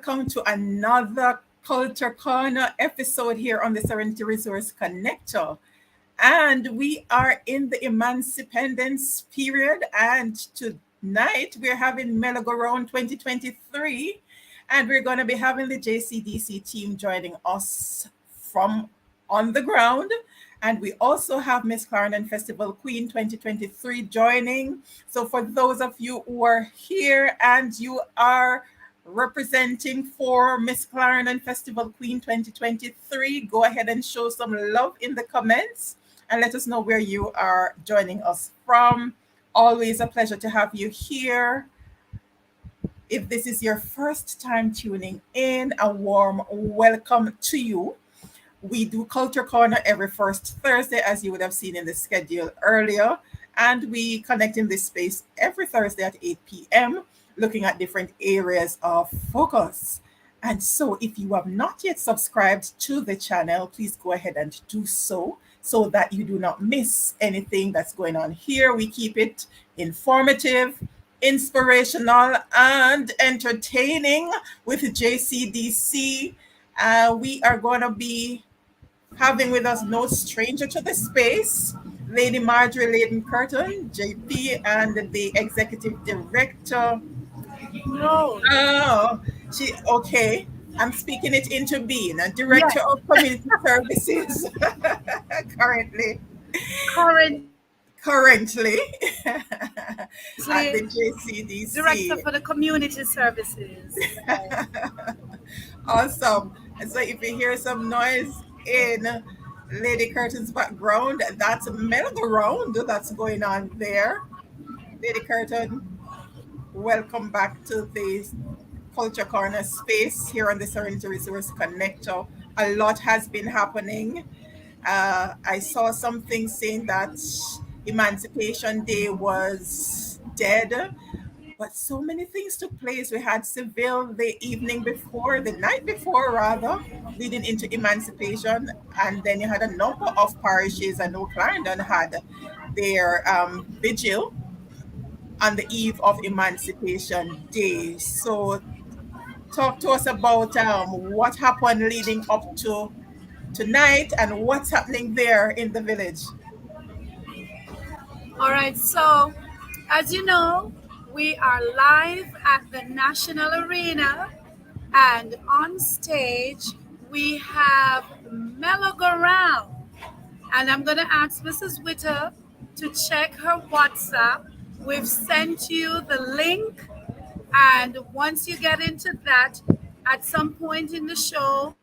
welcome to another Culture Corner episode here on the Serenity Resource Connector. And we are in the Emancipendence period, and tonight we're having Mello Go Roun 2023, and we're going to be having the JCDC team joining us from on the ground. And we also have Miss Clarendon Festival Queen 2023 joining. So for those of you who are here and you are representing for Miss Clarendon Festival Queen 2023, go ahead and show some love in the comments and let us know where you are joining us from. Always a pleasure to have you here. If this is your first time tuning in, a warm welcome to you. We do Culture Corner every first Thursday, as you would have seen in the schedule earlier. And we connect in this space every Thursday at 8 p.m., looking at different areas of focus. And so if you have not yet subscribed to the channel, please go ahead and do so that you do not miss anything that's going on here. We keep it informative, inspirational, and entertaining with JCDC. We are going to be having with us no stranger to the space, Lady Marjorie Layden Curtin, JP, and the Executive Director. No. Oh, okay. I'm speaking it into being a Director of Community Services currently at the JCDC. Director for the Community Services. Awesome. So if you hear some noise in Lady Curtin's background, that's Mello Go Roun that's going on there. Lady Curtin, welcome back to the Culture Corner space here on the Serenity Resource Connector. A lot has been happening. I saw something saying that Emancipation Day was dead, but so many things took place. We had Seville the night before rather, leading into Emancipation, and then you had a number of parishes. I know Clarendon had their vigil on the eve of Emancipation Day. So talk to us about what happened leading up to tonight and what's happening there in the village. All right, so as you know, we are live at the National Arena, and on stage we have Mello Go Roun. And I'm going to ask Mrs. Witter to check her WhatsApp. We've sent you the link, and once you get into that, at some point in the show,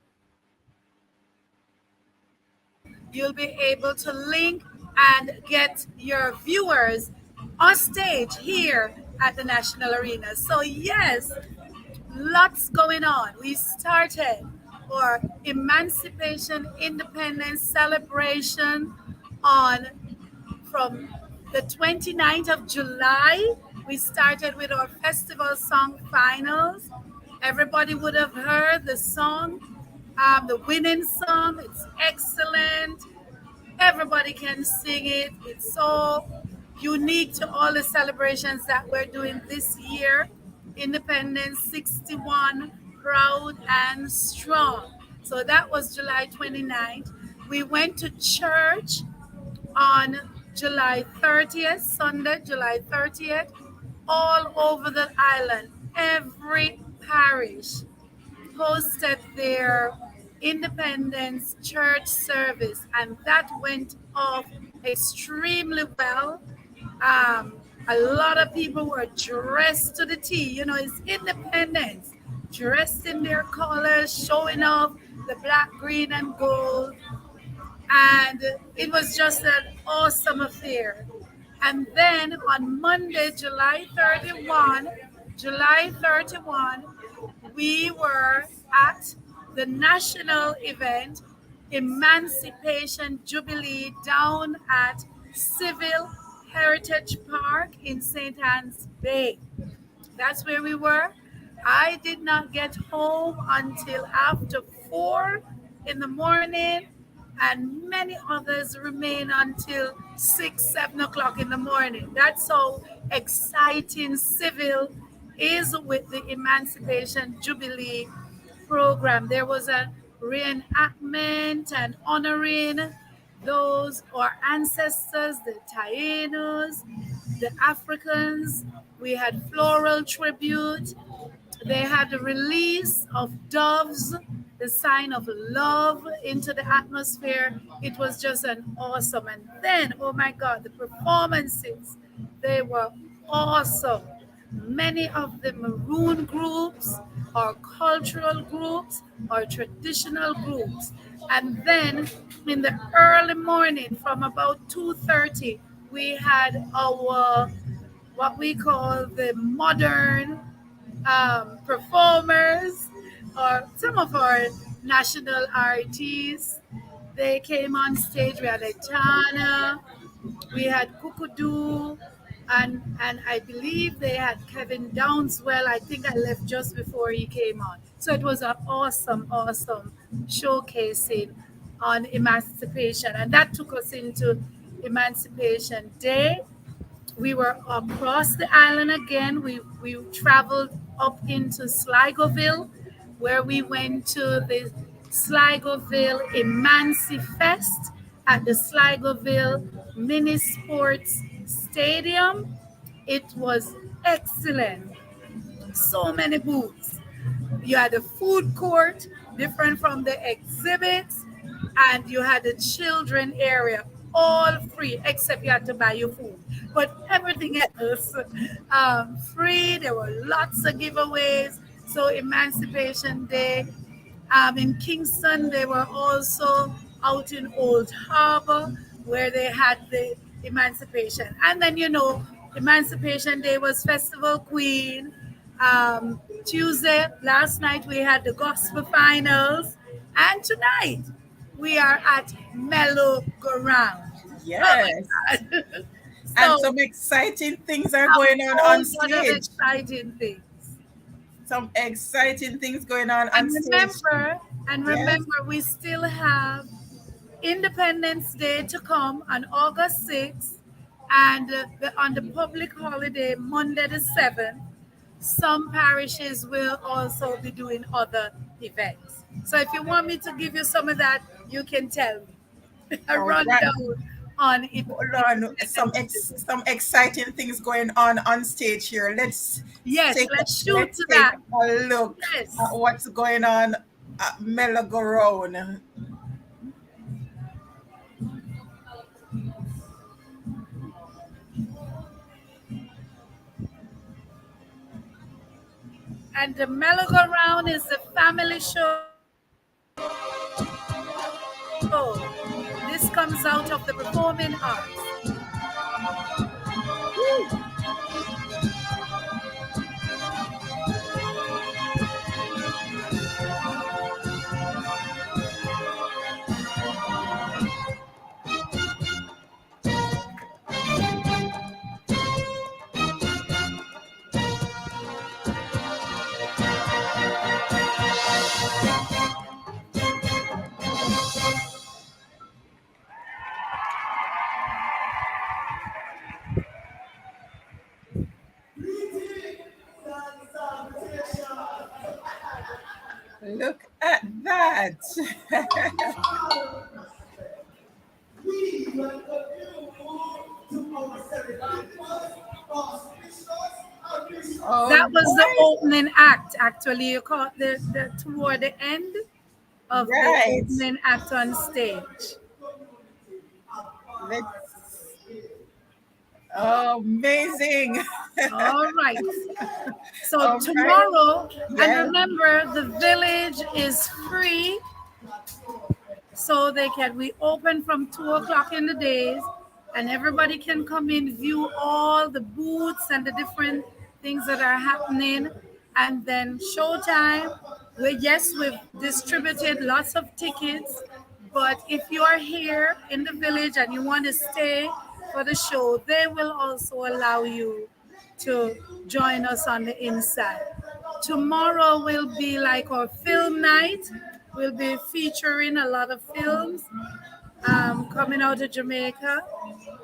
you'll be able to link and get your viewers on stage here at the National Arena. So yes, lots going on. We started our Emancipation Independence celebration from the 29th of July. We started with our festival song finals. Everybody would have heard the song, the winning song. It's excellent. Everybody can sing it. It's so unique to all the celebrations that we're doing this year. Independence 61, proud and strong. So that was July 29th. We went to church on July 30th, Sunday, July 30th, all over the island. Every parish hosted their Independence church service, and that went off extremely well. A lot of people were dressed to the T. You know, it's Independence, dressed in their colors, showing off the black, green, and gold. And it was just an awesome affair. And then on Monday, July 31, we were at the national event, Emancipation Jubilee, down at Civil Heritage Park in St. Anne's Bay. That's where we were. I did not get home until after 4 in the morning, and many others remain until 6, 7 o'clock in the morning. That's how exciting Civil is with the Emancipation Jubilee program. There was a reenactment and honoring those our ancestors, the Taínos, the Africans. We had floral tribute. They had the release of doves, the sign of love into the atmosphere. It was just an awesome. And then, oh my God, the performances, they were awesome. Many of the maroon groups, or cultural groups, or traditional groups. And then in the early morning, from about 2:30, we had our what we call the modern performers, or some of our national artists. They came on stage. We had Etana, we had Kukudu, and I believe they had Kevin Downswell. I think I left just before he came on. So it was an awesome showcasing on emancipation, and that took us into Emancipation Day. We were across the island again. We traveled up into Sligoville, where we went to the Sligoville Emanci Fest at the Sligoville Mini Sports Stadium. It was excellent. So many booths. You had a food court, different from the exhibits, and you had a children area, all free, except you had to buy your food. But everything else, free. There were lots of giveaways. So Emancipation Day. In Kingston, they were also out in Old Harbor, where they had the Emancipation. And then, Emancipation Day was Festival Queen. Tuesday, last night, we had the gospel finals. And tonight, we are at Mello Go Roun. Yes. Oh my God. And So, some exciting things are a going whole on lot of stage. exciting things. Some exciting things going on And stage. Yes. remember, we still have Independence Day to come on August 6th, and on the public holiday, Monday the 7th. Some parishes will also be doing other events. So if you want me to give you some of that, you can tell me. A All right. rundown on Hold on. Independence Day. Some exciting things going on stage here. Yes, let's shoot Let's to take that. a look Yes. at what's going on at Mello Go Roun. And the Mello Go Round is a family show. This comes out of the performing arts. Look at that. All That was the right. opening act, actually. You caught the toward the end of the Right. opening act on stage. Let's amazing. All right. So All right. tomorrow, and Yes. remember, the village is free, so we open from 2 o'clock in the days, and everybody can come in, view all the booths and the different things that are happening. And then showtime, we've distributed lots of tickets, but if you are here in the village and you want to stay for the show, they will also allow you to join us on the inside. Tomorrow will be like our film night. We'll be featuring a lot of films coming out of Jamaica.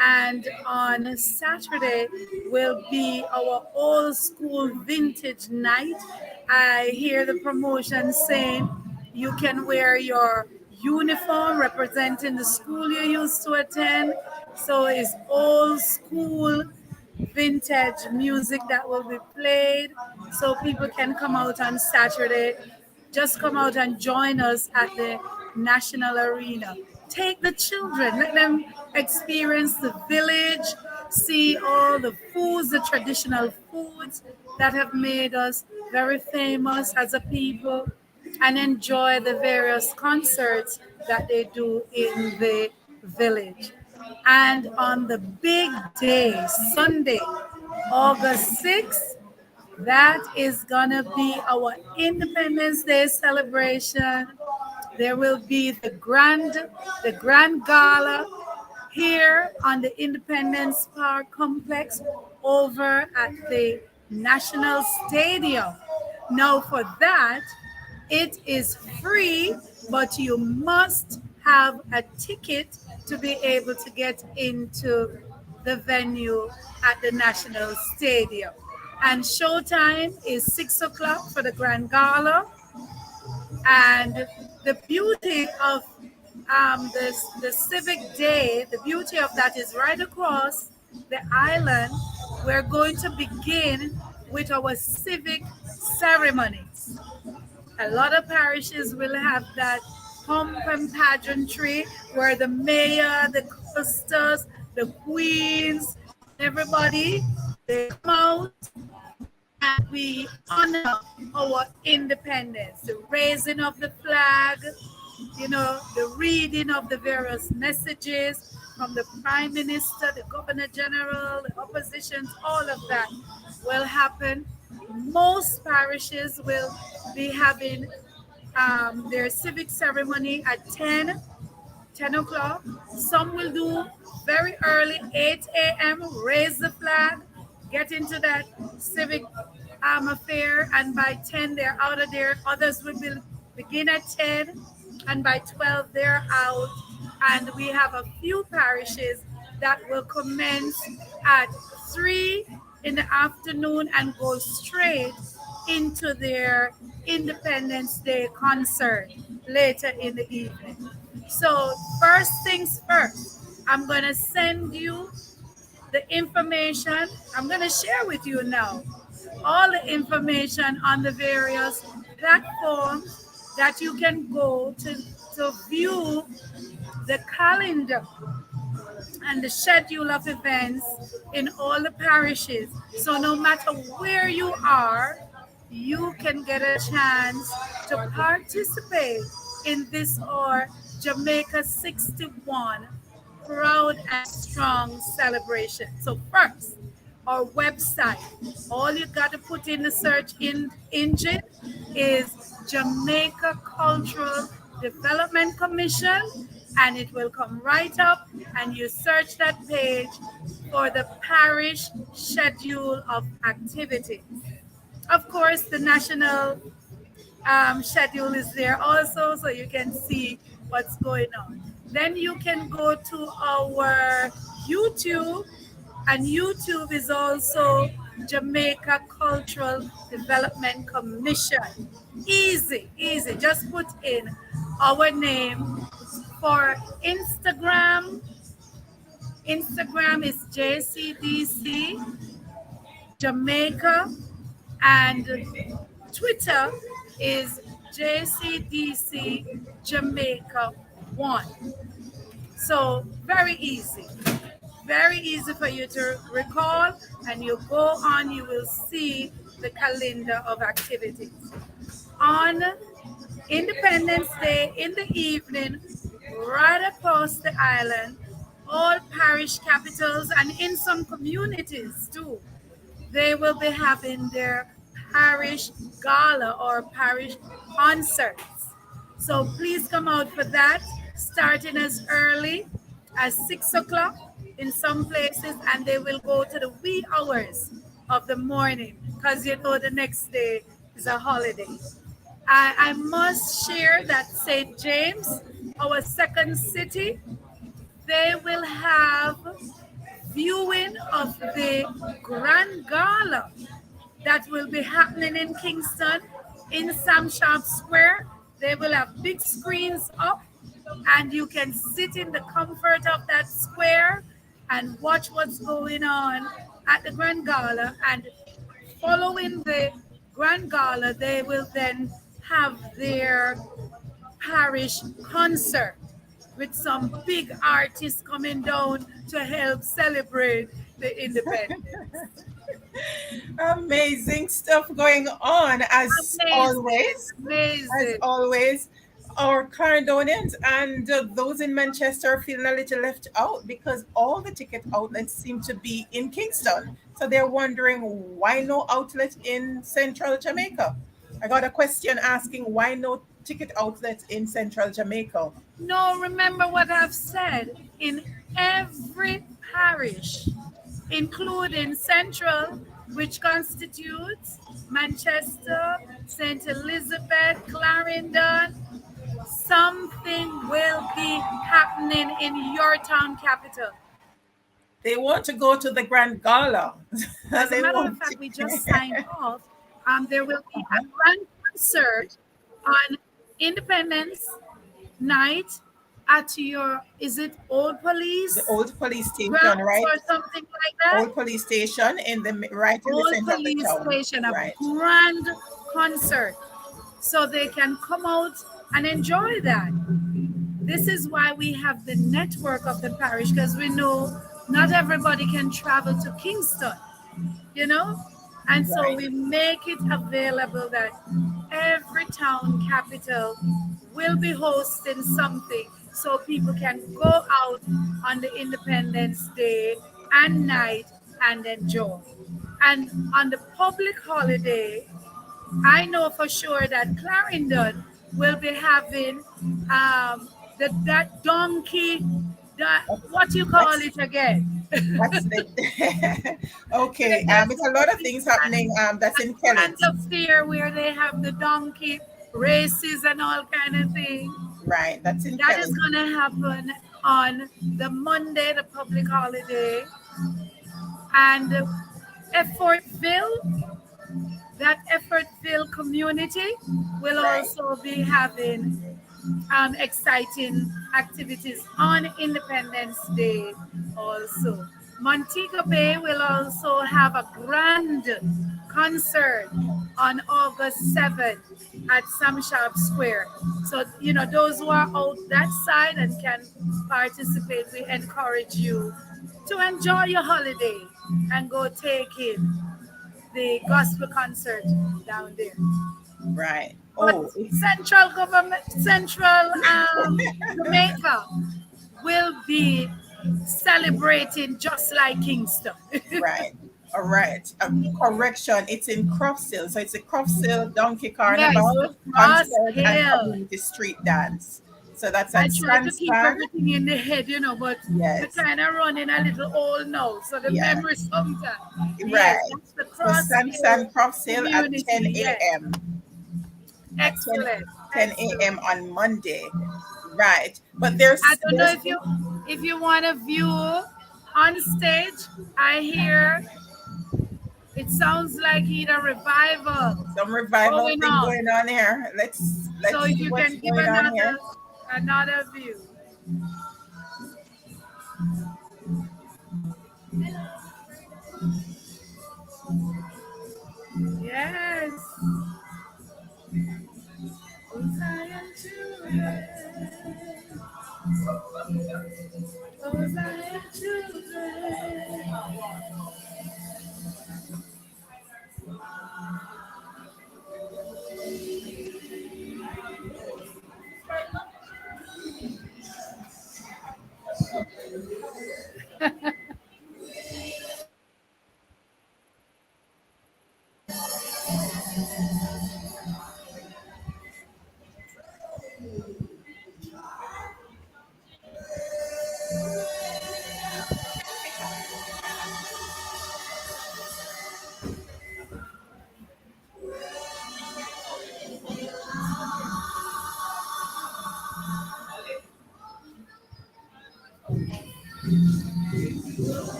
And on Saturday will be our old school vintage night. I hear the promotion saying you can wear your uniform representing the school you used to attend. So it's old school vintage music that will be played, so people can come out on Saturday. Just come out and join us at the National Arena. Take the children, let them experience the village, see all the foods, the traditional foods that have made us very famous as a people, and enjoy the various concerts that they do in the village. And on the big day, Sunday, August 6th, that is gonna be our Independence Day celebration. There will be the grand gala here on the Independence Park complex over at the National Stadium. Now, for that, it is free, but you must have a ticket to be able to get into the venue at the National Stadium. And showtime is 6 o'clock for the Grand Gala. And the beauty of the Civic Day, the beauty of that is right across the island, we're going to begin with our civic ceremonies. A lot of parishes will have that pomp and pageantry where the mayor, the costers, the queens, everybody, they come out and we honor our independence, the raising of the flag, the reading of the various messages from the Prime Minister, the Governor General, the oppositions, all of that will happen. Most parishes will be having their civic ceremony at 10 o'clock. Some will do very early, 8 a.m., raise the flag, get into that civic affair, and by 10 they're out of there. Others will begin at 10, and by 12 they're out. And we have a few parishes that will commence at 3 in the afternoon and go straight into their Independence Day concert later in the evening. So first things first, I'm going to send you the information. I'm going to share with you now all the information on the various platforms that you can go to view the calendar and the schedule of events in all the parishes. So no matter where you are, you can get a chance to participate in this or Jamaica 61 proud and strong celebration. So first, our website. All you got to put in the search engine is Jamaica Cultural Development Commission, and it will come right up, and you search that page for the parish schedule of activities. Of course, the national schedule is there also, so you can see what's going on. Then you can go to our YouTube, and YouTube is also Jamaica Cultural Development Commission. Easy, easy. Just put in our name. For Instagram, Instagram is JCDC Jamaica, and Twitter is JCDC Jamaica 1. So very easy for you to recall, and you go on, you will see the calendar of activities. On Independence Day in the evening, right across the island, all parish capitals and in some communities too, they will be having their parish gala or parish concerts. So please come out for that, starting as early as 6 o'clock in some places, and they will go to the wee hours of the morning because the next day is a holiday. I must share that St. James, our second city, they will have viewing of the Grand Gala that will be happening in Kingston in Sam Sharp Square. They will have big screens up, and you can sit in the comfort of that square and watch what's going on at the Grand Gala. And following the Grand Gala, they will then have their parish concert with some big artists coming down to help celebrate the independence. Amazing stuff going on as Amazing, always. As amazing. always, our Clarendonians and those in Manchester are feeling a little left out because all the ticket outlets seem to be in Kingston. So they're wondering why no outlet in central Jamaica. I got a question asking why no ticket outlets in central Jamaica. No, remember what I've said. In every parish, including Central, which constitutes Manchester, St. Elizabeth, Clarendon, something will be happening in your town capital. They want to go to the Grand Gala. As a They matter of want fact, we just to. signed off. There will be a grand concert on Independence Night at your, is it Old The Police old police station, grounds right? or something like that? Old police station in the right in the Old center of the Police town. Station, a Right. grand concert. So they can come out and enjoy that. This is why we have the network of the parish, because we know not everybody can travel to Kingston, you know? And so Right. we make it available that every town capital will be hosting something so people can go out on the Independence Day and night and enjoy. And on the public holiday, I know for sure that Clarendon will be having that donkey, what you call That's it again? that's the okay. There's It's a going to lot of be things happening. That's in grand Kellett's. affair where they have the donkey races and all kind of thing. Right. That's in That is Kellett's. going to happen on the Monday, the public holiday. And Effortville, that Effortville community will Right. also be having exciting activities on Independence Day also. Montego Bay will also have a grand concert on August 7th at Sam Sharp Square. So, those who are out that side and can participate, we encourage you to enjoy your holiday and go take in the gospel concert down there. Right. But Oh, central government, central Jamaica will be celebrating just like Kingston. right. All right. Correction. It's in Croftshill. So it's a Croftshill Donkey Yes, the Carnival Cross concert and Hill. community street dance. So that's I at try to keep Sandspan. everything in the head, but we're Yes. kind of running a little old now, so the Yeah. memory sometimes. Yes, Right. that's the So Cross Hill Sansan Croftshill at community. 10 Yes, a.m. At 10, excellent, 10 a.m. excellent. on Monday. Right. But I don't know there's if you want to view on stage. I hear it sounds like a revival some revival going thing on. going on here. So Let's if see you what's can give going on here. another view. Yes. Zion children. Zion children.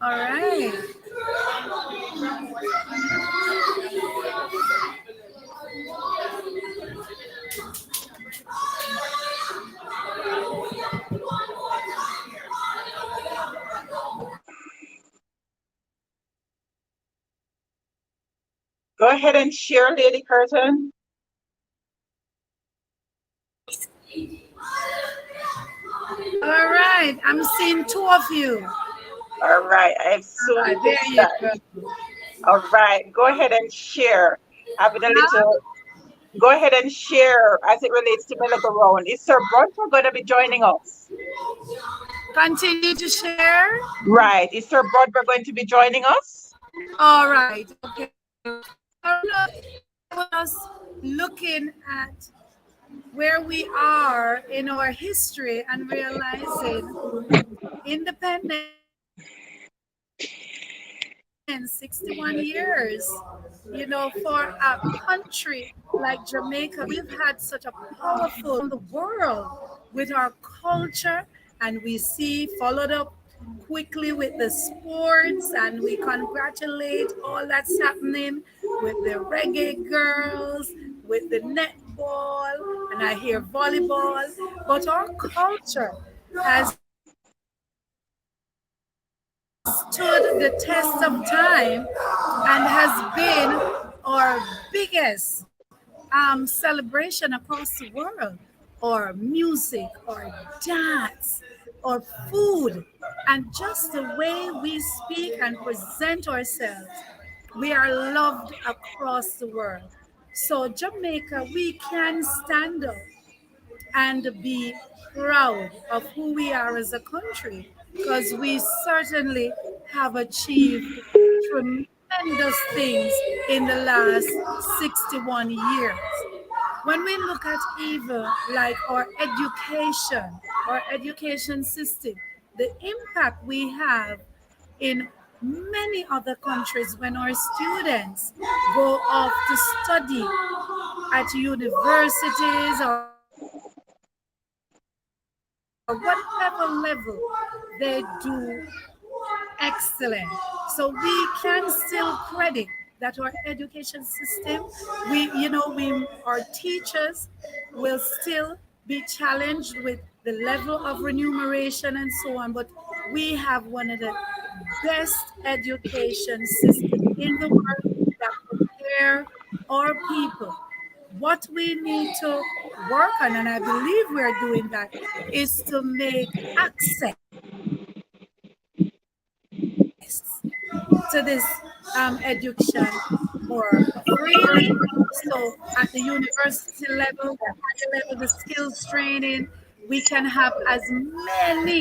All right. Go ahead and share, Lady Curtin. All right. I'm seeing two of you. All right, I've soon There fixed you that. go. All right, go ahead and share. Having a Now, little, go ahead and share as it relates to Mello Go Roun. Is Sir Brodber going to be joining us? continue to share. Right, is Sir Brodber going to be joining us? All right. Okay. All right. I was looking at where we are in our history and realizing independence 61 years, for a country like Jamaica. We've had such a powerful the world with our culture, and we see followed up quickly with the sports, and we congratulate all that's happening with the reggae girls, with the netball, and I hear volleyball. But our culture has stood the test of time and has been our biggest celebration across the world, or music, or dance, or food, and just the way we speak and present ourselves. We are loved across the world. So, Jamaica, we can stand up and be proud of who we are as a country because we certainly have achieved tremendous things in the last 61 years. When we look at even like our education system, the impact we have in many other countries when our students go off to study at universities or whatever level, they do excellent. So we can still credit that our education system, our teachers will still be challenged with the level of remuneration and so on. But we have one of the best education system in the world that prepare our people. What we need to work on, and I believe we're doing that, is to make access to this education more freely. So at the university level, the higher level, the skills training, we can have as many